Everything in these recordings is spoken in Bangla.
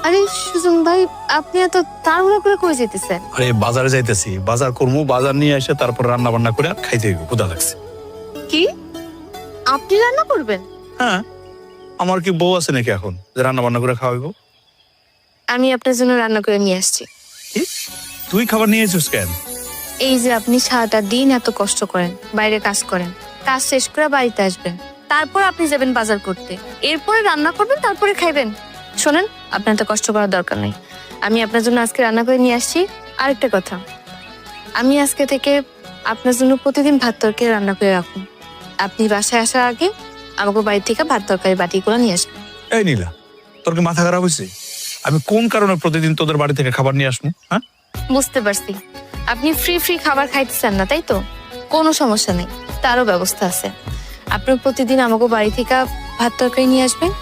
আরে সুজন ভাই, আপনি এত তাড়াহুড়া করে কই যেতেছেন? আরে বাজারে যাইতেছি, বাজার করবো, বাজার নিয়ে এসে তারপর রান্না বান্না করে খাইতে হইব, ক্ষুধা লাগছে। কি আপনি রান্না করবেন? হ্যাঁ, আমার কি বউ আছে নাকি এখন যে রান্না বান্না করে খাওয়াইবো? আমি আপনার জন্য রান্না করে নিয়ে আসছি। কি, তুই খাবার নিয়ে এসেছিস কেন? এই যে আপনি সারাটা দিন এত কষ্ট করেন, বাইরে কাজ করেন, কাজ শেষ করে বাড়িতে আসবেন, তারপর আপনি যাবেন বাজার করতে, এরপরে রান্না করবেন, তারপরে খাইবেন। শোনেন, আপনার তো কষ্ট করার দরকার নেই, আমি আপনার জন্য আজকে রান্না করে নিয়ে আসছি। আরেকটা কথা, আমি আজকে থেকে আপনার জন্য প্রতিদিন ভাত তরকারি রান্না করে রাখুন। আপনি বাসায় আসার আগে আমাকে বাড়ি থেকে ভাত তরকারি বাটিগুলো নিয়ে আসবেন। এই নীলা, তোর কি মাথা খারাপ হয়েছে? আমি কোন কারণে প্রতিদিন তোদের বাড়ি থেকে খাবার নিয়ে আসবো? হ্যাঁ, বুঝতে পারছি, আপনি ফ্রি খাবার খাইতে চান না, তাই তো? কোনো সমস্যা নেই, তারও ব্যবস্থা আছে। আপনি প্রতিদিন আমাকে বাড়ি থেকে ভাত তরকারি নিয়ে আসবেন,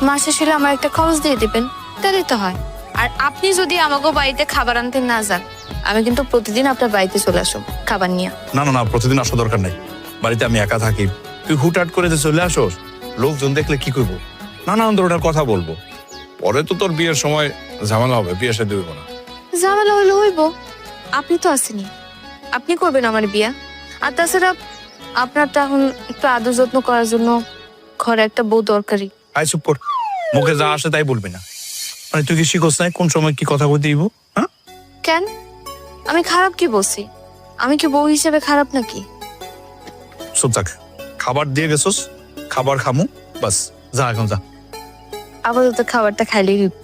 মাসে শেষে আমার একটা খরচ দিয়ে দিবেন, তাহলেই তো হয়। আর আপনি যদি আমাকে বাড়িতে খাবার আনতে না যান, আমি কিন্তু প্রতিদিন আপনার বাড়িতে চলে আসব খাবার নিয়ে। না না না, প্রতিদিন আসা দরকার নাই, বাড়িতে আমি একা থাকি। তুই হুটহাট করে যে চলে আসোস, লোকজন দেখলে কি করবো? নানান ধরনের কথা বলবো, পরে তো তোর বিয়ের সময় ঝামেলা হবে, বিয়ে সাথে হইব না। ঝামেলা হইলে হইব, আপনি তো আসেনি, আপনি করবেন আমার বিয়া। আর তাছাড়া আপনার তো এখন একটু আদর যত্ন করার জন্য ঘরে একটা বউ দরকারি। আয় চুপ কর, মুখে যা আসে তাই বলবি না। মানে তুই কি শিখোস নাই কোন সময় কি কথা বলতে দিব? হ্যাঁ, কেন, আমি খারাপ কি বলছি? আমি কি বউ হিসেবে খারাপ নাকি? চুপ থাক, খাবার দিয়ে গেছোস, খাবার খামু, বাস, যা এখন যা। আপাতত খাবারটা খাইলেই হইব।